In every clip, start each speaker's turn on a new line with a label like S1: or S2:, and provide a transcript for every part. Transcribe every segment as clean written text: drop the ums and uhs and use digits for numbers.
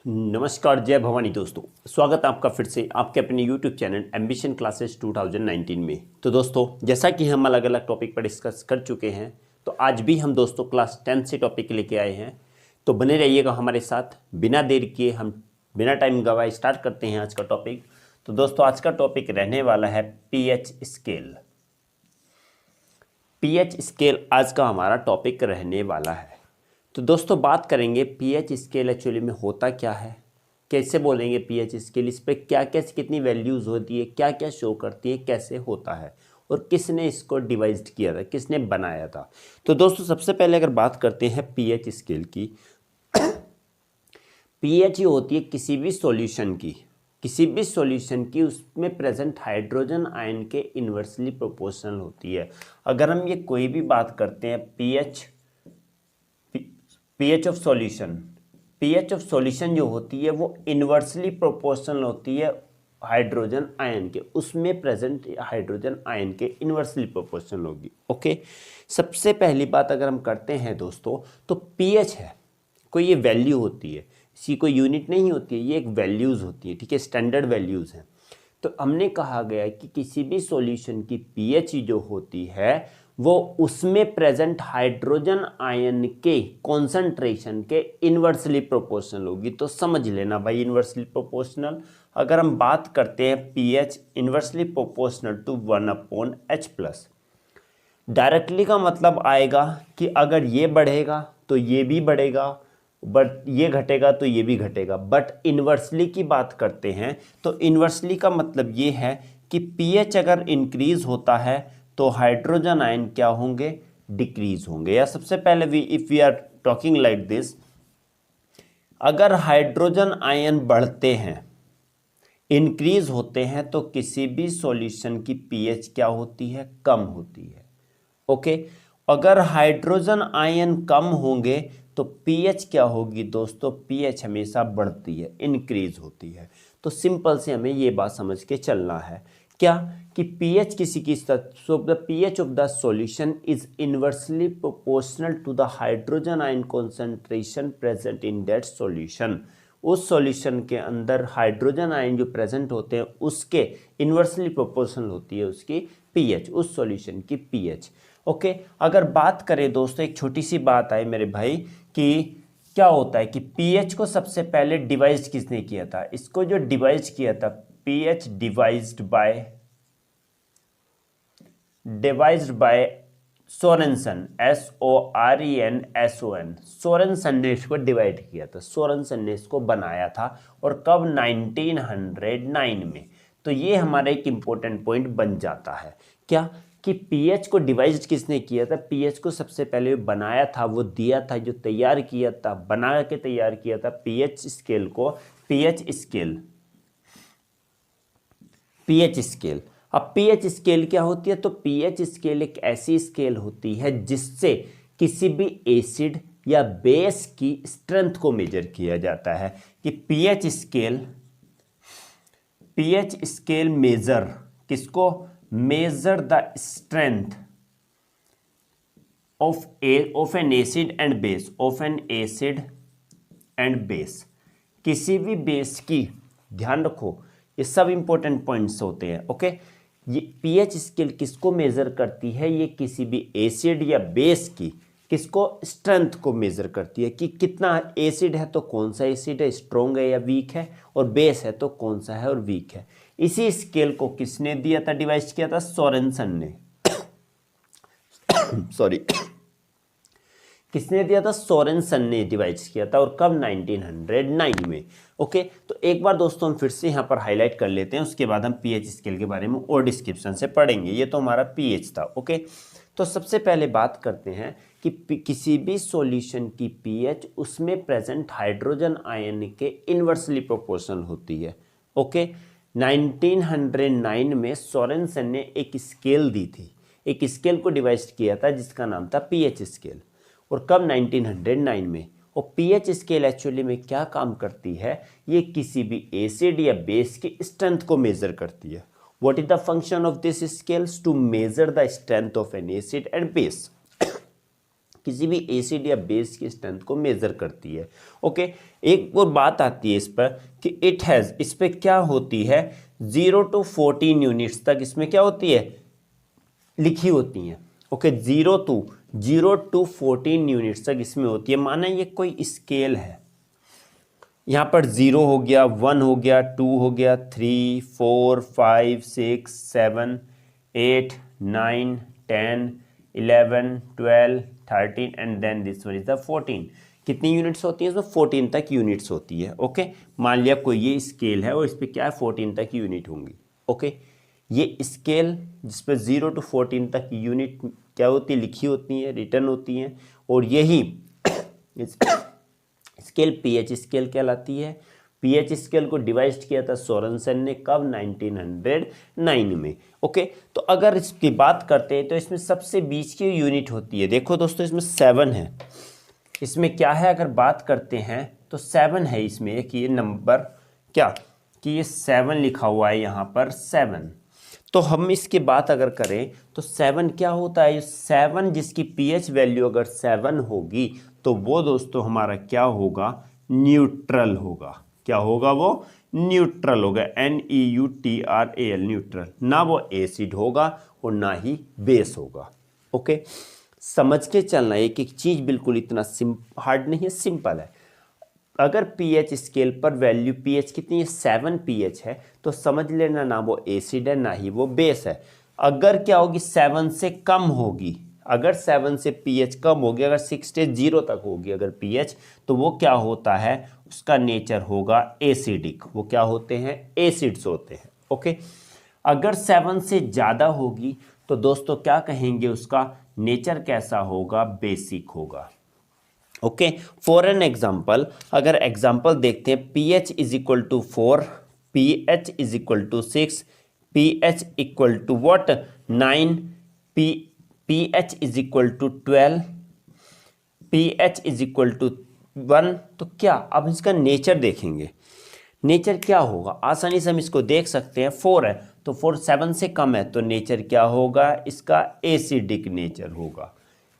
S1: नमस्कार, जय भवानी दोस्तों। स्वागत है आपका फिर से आपके अपने यूट्यूब चैनल एम्बिशन क्लासेस 2019 में। तो दोस्तों, जैसा कि हम अलग अलग टॉपिक पर डिस्कस कर चुके हैं, तो आज भी हम दोस्तों क्लास 10 से टॉपिक लेके आए हैं। तो बने रहिएगा हमारे साथ। बिना देर किए हम बिना टाइम गवाए स्टार्ट करते हैं आज का टॉपिक। तो दोस्तों, आज का टॉपिक रहने वाला है पीएच स्केल। पीएच स्केल आज का हमारा टॉपिक रहने वाला है। तो दोस्तों, बात करेंगे पीएच स्केल एक्चुअली में होता क्या है, कैसे बोलेंगे पीएच स्केल, इस पर क्या क्या कितनी वैल्यूज़ होती है, क्या क्या शो करती है, कैसे होता है और किसने इसको डिवाइज किया था, किसने बनाया था। तो दोस्तों, सबसे पहले अगर बात करते हैं पीएच स्केल की, पीएच होती है किसी भी सॉल्यूशन की उसमें प्रेजेंट हाइड्रोजन आयन के इन्वर्सली प्रोपोर्शनल होती है। अगर हम ये कोई भी बात करते हैं पीएच ऑफ सॉल्यूशन जो होती है वो इन्वर्सली प्रोपोर्शनल होती है हाइड्रोजन आयन के, उसमें प्रेजेंट हाइड्रोजन आयन के इन्वर्सली प्रोपोर्शनल होगी। ओके, सबसे पहली बात अगर हम करते हैं दोस्तों, तो पीएच है कोई ये वैल्यू होती है, इसकी कोई यूनिट नहीं होती है, ये एक वैल्यूज़ होती है, ठीक है, स्टैंडर्ड वैल्यूज़ हैं। तो हमने कहा गया कि किसी भी सॉल्यूशन की पीएच जो होती है वो उसमें प्रेजेंट हाइड्रोजन आयन के कॉन्सेंट्रेशन के इन्वर्सली प्रोपोर्शनल होगी। तो समझ लेना भाई, इन्वर्सली प्रोपोर्शनल। अगर हम बात करते हैं pH inversely proportional to 1/H+, directly का मतलब आएगा कि अगर ये बढ़ेगा तो ये भी बढ़ेगा, बट ये घटेगा तो ये भी घटेगा। बट इन्वर्सली की बात करते हैं तो इन्वर्सली का मतलब ये है कि पीएच अगर इंक्रीज होता है तो हाइड्रोजन आयन क्या होंगे, डिक्रीज होंगे। या सबसे पहले if we are talking like this, अगर हाइड्रोजन आयन बढ़ते हैं, इंक्रीज होते हैं, तो किसी भी सॉल्यूशन की पीएच क्या होती है, कम होती है। ओके, अगर हाइड्रोजन आयन कम होंगे तो पीएच क्या होगी दोस्तों, पीएच हमेशा बढ़ती है, इंक्रीज होती है। तो सिंपल से हमें ये बात समझ के चलना है क्या, कि पीएच किसी की the pH of the solution is inversely proportional to the hydrogen ion concentration present in that solution. उस सॉल्यूशन के अंदर हाइड्रोजन आयन जो प्रेजेंट होते हैं उसके इन्वर्सली प्रोपोर्शनल होती है उसकी पीएच, उस सॉल्यूशन की पीएच। ओके, अगर बात करें दोस्तों, एक छोटी सी बात आए मेरे भाई कि क्या होता है कि पीएच को सबसे पहले डिवाइज किसने किया था, इसको जो डिवाइज किया था pH devised by Sorensen, SORENSON। Sorensen ने इसको डिवाइड किया था, सोरेनसन ने इसको बनाया था। और कब, 1909 में। तो ये हमारा एक इंपॉर्टेंट पॉइंट बन जाता है क्या, कि पीएच को डिवाइज किसने किया था, पीएच को सबसे पहले बनाया था, वो दिया था, जो तैयार किया था, बना के तैयार किया था पीएच स्केल को, पीएच स्केल। अब पीएच स्केल क्या होती है, तो पीएच स्केल एक ऐसी स्केल होती है जिससे किसी भी एसिड या बेस की स्ट्रेंथ को मेजर किया जाता है। कि पीएच स्केल मेजर किसको, major the strength of an acid and base, किसी भी बेस की, ध्यान रखो ये सब इंपॉर्टेंट पॉइंट्स होते हैं। ओके, ये पीएच स्केल किसको मेजर करती है, ये किसी भी एसिड या बेस की किसको, स्ट्रेंथ को मेजर करती है, कि कितना एसिड है तो कौन सा एसिड है, स्ट्रॉन्ग है या वीक है, और बेस है तो कौन सा है और वीक है। इसी स्केल को किसने दिया था, डिवाइस किया था, सोरेनसन ने सॉरी किसने दिया था, सोरेनसन ने डिवाइस किया था। और कब, 1909 में। ओके, तो एक बार दोस्तों हम फिर से यहाँ पर हाईलाइट कर लेते हैं, उसके बाद हम पीएच स्केल के बारे में और डिस्क्रिप्शन से पढ़ेंगे। ये तो हमारा पीएच था। ओके, तो सबसे पहले बात करते हैं कि किसी भी सॉल्यूशन की पीएच उसमें प्रेजेंट हाइड्रोजन आयन के इन्वर्सली प्रोपोर्शनल होती है। ओके, 1909 में सोरेनसन ने एक स्केल दी थी, एक स्केल को डिवाइस किया था जिसका नाम था पीएच स्केल। और कब, 1909 में। और पीएच स्केल एक्चुअली में क्या काम करती है, ये किसी भी एसिड या बेस की स्ट्रेंथ को मेजर करती है। What is the function of this scales, to measure the strength of an acid and base. किसी भी एसिड या बेस की स्ट्रेंथ को मेजर करती है। ओके, एक और बात आती है इस पर कि इट हैज़, इस पर क्या होती है 0 to 14 यूनिट्स तक इसमें क्या होती है लिखी होती हैं। ओके, 0 to 14 यूनिट्स तक इसमें होती है। माना ये कोई स्केल है, यहाँ पर 0 हो गया, 1 हो गया, 2 हो गया, 3 4 5 6 7 8 9 10 11 12 13 and then this one is the 14। कितनी यूनिट्स होती हैं इसमें? 14 तक यूनिट्स होती है। ओके, मान लिया कोई ये स्केल है और इस पर क्या है 14 तक यूनिट होंगी। ओके, ये स्केल जिस पर 0 to 14 तक यूनिट क्या होती है लिखी होती हैं, रिटर्न होती हैं, और यही स्केल पीएच स्केल कहलाती है। पीएच स्केल को डिवाइड किया था सोरेनसन ने, कब? 1909 में। ओके, तो अगर इसकी बात करते हैं तो इसमें सबसे बीच की यूनिट होती है, देखो दोस्तों इसमें 7 है, इसमें क्या है अगर बात करते हैं तो 7 है इसमें, कि ये नंबर क्या कि ये 7 लिखा हुआ है यहाँ पर 7। तो हम इसकी बात अगर करें तो 7 क्या होता है? 7 जिसकी पीएच वैल्यू अगर 7 होगी तो वो दोस्तों हमारा क्या होगा? न्यूट्रल होगा। क्या होगा? वो न्यूट्रल होगा, NEUTRAL, न्यूट्रल। ना वो एसिड होगा और ना ही बेस होगा। ओके, समझ के चलना, एक एक चीज़ बिल्कुल इतना हार्ड नहीं है, सिंपल है। अगर पीएच स्केल पर वैल्यू पीएच कितनी है? 7 पीएच है, तो समझ लेना ना वो एसिड है ना ही वो बेस है। अगर क्या होगी 7 से कम होगी, अगर 7 से पीएच कम होगी, अगर 6 से 0 तक होगी अगर पीएच, तो वो क्या होता है? उसका नेचर होगा एसिडिक। वो क्या होते हैं? एसिड्स होते हैं। ओके, अगर 7 से ज़्यादा होगी तो दोस्तों क्या कहेंगे? उसका नेचर कैसा होगा? बेसिक होगा। ओके, फॉर एन एग्जाम्पल, अगर एग्जाम्पल देखते हैं, pH is equal to 4, pH is equal to 6, pH equal to what 9, pH is equal to 12, pH is equal to 1। तो क्या अब इसका नेचर देखेंगे, नेचर क्या होगा? आसानी से हम इसको देख सकते हैं। 4 है तो 4 7 से कम है तो नेचर क्या होगा? इसका एसिडिक नेचर होगा।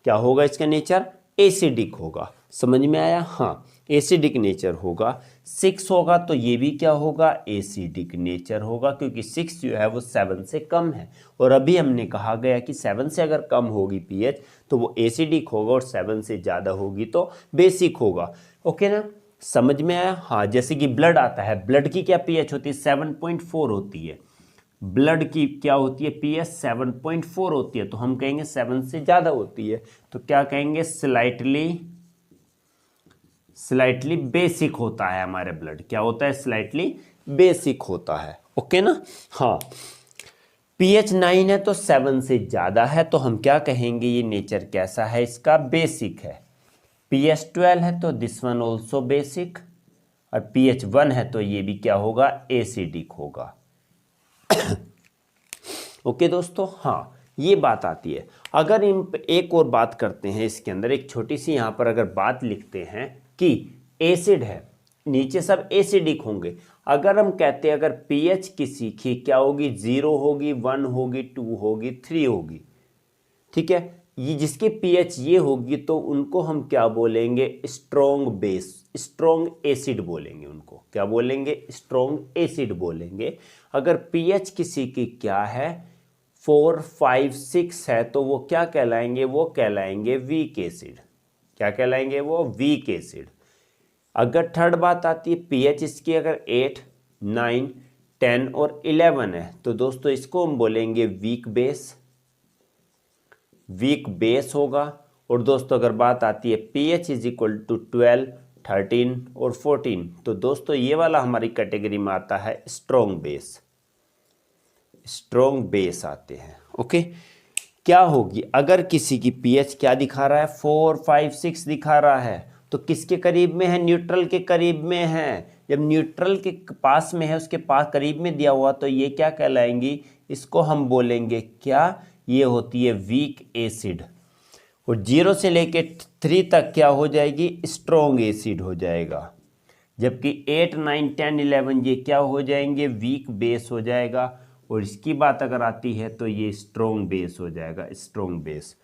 S1: क्या होगा इसका नेचर? एसिडिक होगा। समझ में आया? हाँ, एसिडिक नेचर होगा। 6 होगा तो ये भी क्या होगा? एसिडिक नेचर होगा, क्योंकि 6 जो है वो 7 से कम है, और अभी हमने कहा गया कि 7 से अगर कम होगी पीएच तो वो एसिडिक होगा, और 7 से ज़्यादा होगी तो बेसिक होगा। ओके ना, समझ में आया? हाँ, जैसे कि ब्लड आता है, ब्लड की क्या पीएच होती है? 7.4 होती है। ब्लड की क्या होती है? पीएच 7.4 होती है, तो हम कहेंगे 7 से ज़्यादा होती है, तो क्या कहेंगे? स्लाइटली बेसिक होता है हमारे ब्लड। क्या होता है? स्लाइटली बेसिक होता है। ओके ना? हाँ, पीएच 9 है तो 7 से ज़्यादा है, तो हम क्या कहेंगे? ये नेचर कैसा है इसका? बेसिक है। pH 12 है तो दिस वन ऑल्सो बेसिक, और pH 1 है तो ये भी क्या होगा? एसिडिक होगा। ओके दोस्तों, हाँ, ये बात आती है। अगर इन एक और बात करते हैं, इसके अंदर एक छोटी सी यहाँ पर अगर बात लिखते हैं कि एसिड है, नीचे सब एसिडिक होंगे। अगर हम कहते हैं अगर pH किसी की क्या होगी? 0 होगी, 1 होगी, 2 होगी, 3 होगी, ठीक है, ये जिसकी pH ये होगी तो उनको हम क्या बोलेंगे? स्ट्रॉन्ग बेस, स्ट्रॉन्ग एसिड बोलेंगे उनको। क्या बोलेंगे? स्ट्रॉन्ग एसिड बोलेंगे। अगर pH किसी की क्या है? 4 5 6 है तो वो क्या कहलाएंगे? वो कहलाएंगे वीक एसिड। क्या कहलाएंगे? वो वीक एसिड। अगर थर्ड बात आती है pH इसकी अगर 8 9 10 और 11 है तो दोस्तों इसको हम बोलेंगे वीक बेस। वीक बेस होगा। और दोस्तों अगर बात आती है pH इज इक्वल टू 12 13 और 14, तो दोस्तों ये वाला हमारी कैटेगरी में आता है स्ट्रॉन्ग बेस। स्ट्रॉन्ग बेस आते हैं। ओके, क्या होगी अगर किसी की pH क्या दिखा रहा है? 4 5 6 दिखा रहा है, तो किसके करीब में है? न्यूट्रल के करीब में है। जब न्यूट्रल के पास में है, उसके पास करीब में दिया हुआ, तो ये क्या कहलाएंगी? इसको हम बोलेंगे क्या? ये होती है वीक एसिड। और 0 से लेके 3 तक क्या हो जाएगी? स्ट्रॉन्ग एसिड हो जाएगा। जबकि 8 9 10 11 ये क्या हो जाएंगे? वीक बेस हो जाएगा। और इसकी बात अगर आती है तो ये स्ट्रॉन्ग बेस हो जाएगा, स्ट्रॉन्ग बेस।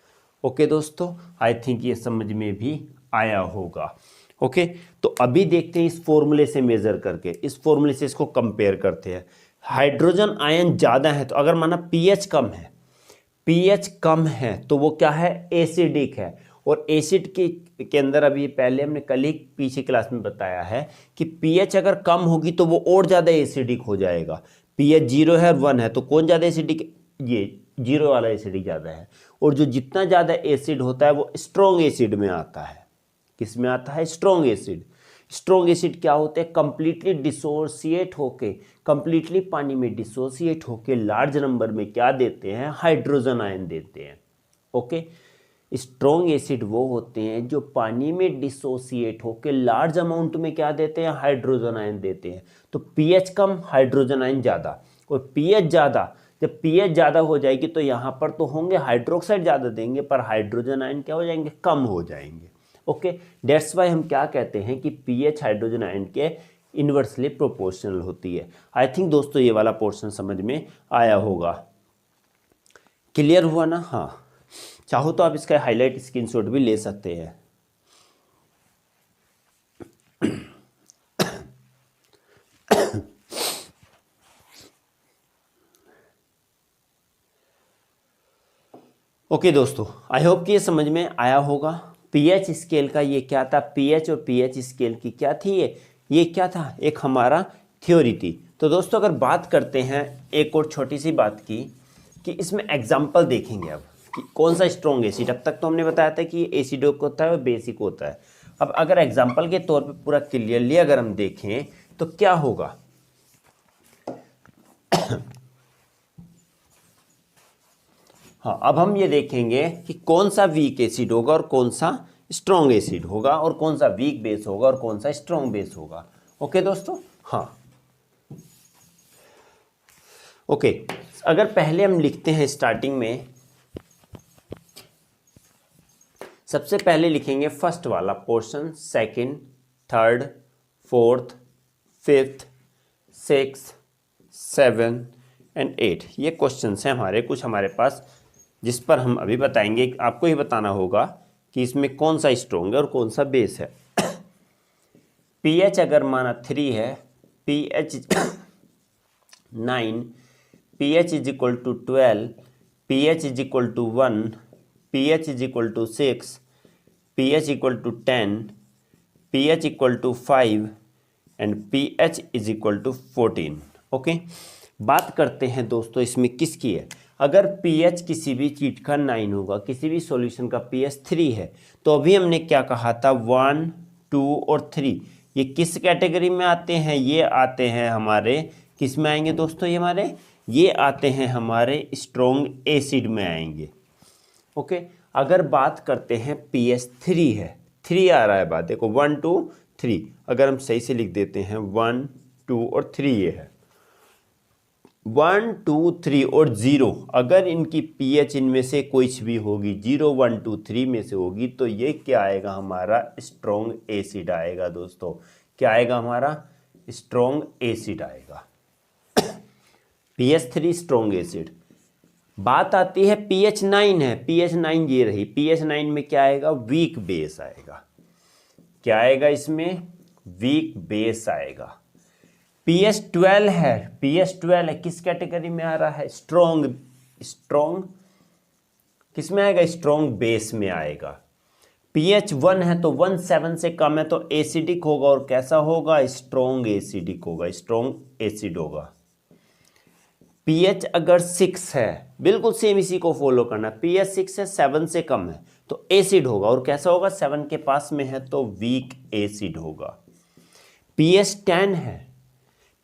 S1: ओके दोस्तों, आई थिंक ये समझ में भी आया होगा। ओके, तो अभी देखते हैं इस फॉर्मूले से मेजर करके, इस फॉर्मूले से इसको कंपेयर करते हैं। हाइड्रोजन आयन ज़्यादा है, तो अगर माना पीएच कम है, पीएच कम है तो वो क्या है, एसिडिक है। और एसिड के अंदर अभी पहले हमने कल ही पीछे क्लास में बताया है कि पीएच अगर कम होगी तो वो और ज़्यादा एसिडिक हो जाएगा। पीएच 0 है और 1 है तो कौन ज़्यादा एसिडिक, ये 0 वाला एसिडिक ज़्यादा है। और जो जितना ज़्यादा एसिड होता है वो स्ट्रॉन्ग एसिड में आता है। किस में आता है, स्ट्रॉन्ग एसिड। स्ट्रॉन्ग एसिड क्या होते हैं, कंप्लीटली डिसोसिएट होके, कंप्लीटली पानी में डिसोसिएट होके लार्ज नंबर में क्या देते हैं, हाइड्रोजन आयन देते हैं। ओके, स्ट्रॉन्ग एसिड वो होते हैं जो पानी में डिसोसिएट होके लार्ज अमाउंट में क्या देते हैं, हाइड्रोजन आयन देते हैं। तो पीएच कम, हाइड्रोजन आयन ज़्यादा। और पीएच ज़्यादा, जब पीएच ज़्यादा हो जाएगी तो यहाँ पर तो होंगे हाइड्रोक्साइड ज़्यादा देंगे, पर हाइड्रोजन आयन क्या हो जाएंगे, कम हो जाएंगे। ओके, डेट्स वाई हम क्या कहते हैं कि पीएच हाइड्रोजन आयन के इन्वर्सली प्रोपोर्शनल होती है। आई थिंक दोस्तों ये वाला पोर्शन समझ में आया होगा। क्लियर हुआ ना? हाँ, चाहो तो आप इसका हाईलाइट स्क्रीनशॉट भी ले सकते हैं। ओके दोस्तों, आई होप कि ये समझ में आया होगा। पीएच स्केल का ये क्या था, पीएच और पीएच स्केल की क्या थी, ये क्या था, एक हमारा थ्योरी थी। तो दोस्तों अगर बात करते हैं एक और छोटी सी बात की, कि इसमें एग्जाम्पल देखेंगे अब कि कौन सा स्ट्रॉन्ग एसिड। अब तक तो हमने बताया था कि एसिडिक होता है और बेसिक होता है। अब अगर एग्जाम्पल के तौर पे पूरा क्लियरली अगर हम देखें तो क्या होगा, हाँ, अब हम ये देखेंगे कि कौन सा वीक एसिड होगा और कौन सा स्ट्रॉन्ग एसिड होगा, और कौन सा वीक बेस होगा और कौन सा स्ट्रॉन्ग बेस होगा। ओके दोस्तों, हाँ, ओके, अगर पहले हम लिखते हैं स्टार्टिंग में, सबसे पहले लिखेंगे फर्स्ट वाला portion, second, third, fourth, fifth, six, 7 and 8। ये क्वेश्चंस हैं हमारे कुछ हमारे पास, जिस पर हम अभी बताएंगे। आपको ही बताना होगा कि इसमें कौन सा स्ट्रॉन्ग है और कौन सा बेस है। पीएच अगर माना 3 है, pH 9, pH is equal to 12, pH is equal to 1, pH is equal to 6, pH equal to 10, pH equal to 5 and pH is equal to 14। Okay, बात करते हैं दोस्तों इसमें किसकी है। अगर पीएच किसी भी चीज़ का 9 होगा, किसी भी सॉल्यूशन का पीएच 3 है, तो अभी हमने क्या कहा था, 1, 2 और 3 ये किस कैटेगरी में आते हैं, ये आते हैं हमारे, किस में आएंगे दोस्तों, ये आते हैं हमारे स्ट्रॉन्ग एसिड में आएंगे। ओके, अगर बात करते हैं पीएच 3 है, 3 आ रहा है, बात देखो 1, 2, 3, अगर हम सही से लिख देते हैं 1, 2 और 3 ये है, 1, 2, 3 और 0, अगर इनकी पीएच इनमें से कुछ भी होगी, 0, 1, 2, 3 में से होगी, तो ये क्या आएगा, हमारा स्ट्रॉन्ग एसिड आएगा दोस्तों। क्या आएगा, हमारा स्ट्रॉन्ग एसिड आएगा। PH 3 strong acid. बात आती है पीएच 9 है, पीएच 9 ये रही, पीएच 9 में क्या आएगा, वीक बेस आएगा। क्या आएगा इसमें, वीक बेस आएगा। पीएच 12 है, पीएच 12 है, किस कैटेगरी में आ रहा है, स्ट्रॉन्ग किस में आएगा, स्ट्रॉन्ग बेस में आएगा। पीएच 1 है तो 1, 7 से कम है तो एसिडिक होगा, और कैसा होगा, स्ट्रॉन्ग एसिडिक होगा, स्ट्रॉन्ग एसिड होगा। पीएच अगर 6 है, बिल्कुल सेम इसी को फॉलो करना, पीएच 6 है, 7 से कम है तो एसिड होगा, और कैसा होगा, 7 के पास में है तो वीक एसिड होगा। पीएच 10 है,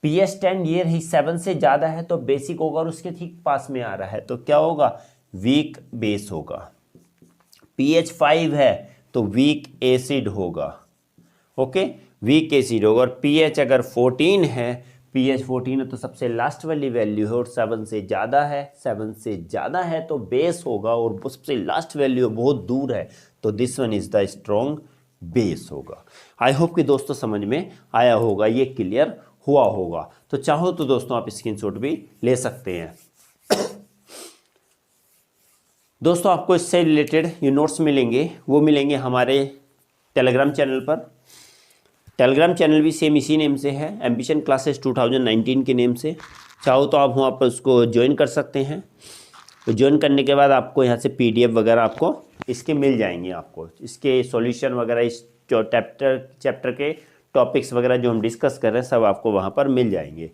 S1: पीएच 10 ये रही, 7 से ज़्यादा है तो बेसिक होगा, और उसके ठीक पास में आ रहा है तो क्या होगा, वीक बेस होगा। पीएच 5 है तो वीक एसिड होगा। ओके, वीक एसिड होगा। और पीएच अगर 14 है, पीएच 14 है तो सबसे लास्ट वाली वैल्यू है, और 7 से ज़्यादा है, 7 से ज़्यादा है तो बेस होगा, और सबसे लास्ट वैल्यू बहुत दूर है तो this one is the strong base होगा। आई होप कि दोस्तों समझ में आया होगा, ये क्लियर हुआ होगा। तो चाहो तो दोस्तों आप स्क्रीनशॉट भी ले सकते हैं। दोस्तों आपको इससे रिलेटेड ये नोट्स मिलेंगे, वो मिलेंगे हमारे टेलीग्राम चैनल पर। टेलीग्राम चैनल भी सेम इसी नेम से है, एम्बिशन क्लासेस 2019 के नेम से। चाहो तो आप वहाँ पर उसको ज्वाइन कर सकते हैं। तो ज्वाइन करने के बाद आपको यहाँ से PDF वगैरह आपको इसके मिल जाएंगे, आपको इसके सॉल्यूशन वगैरह, इस जो चैप्टर के टॉपिक्स वगैरह जो हम डिस्कस कर रहे हैं सब आपको वहाँ पर मिल जाएंगे।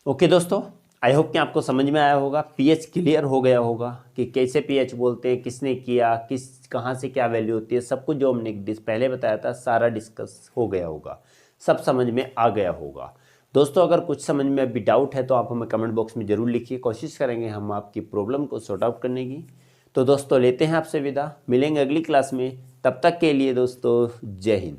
S1: ओके दोस्तों, आई होप कि आपको समझ में आया होगा, पीएच क्लियर हो गया होगा कि कैसे पीएच बोलते हैं, किसने किया, कहाँ से क्या वैल्यू होती है, सब कुछ जो हमने पहले बताया था सारा डिस्कस हो गया होगा, सब समझ में आ गया होगा। दोस्तों अगर कुछ समझ में अभी डाउट है तो आप हमें कमेंट बॉक्स में ज़रूर लिखिए, कोशिश करेंगे हम आपकी प्रॉब्लम को सॉर्ट आउट करने की। तो दोस्तों लेते हैं आपसे विदा, मिलेंगे अगली क्लास में, तब तक के लिए दोस्तों जय हिंद।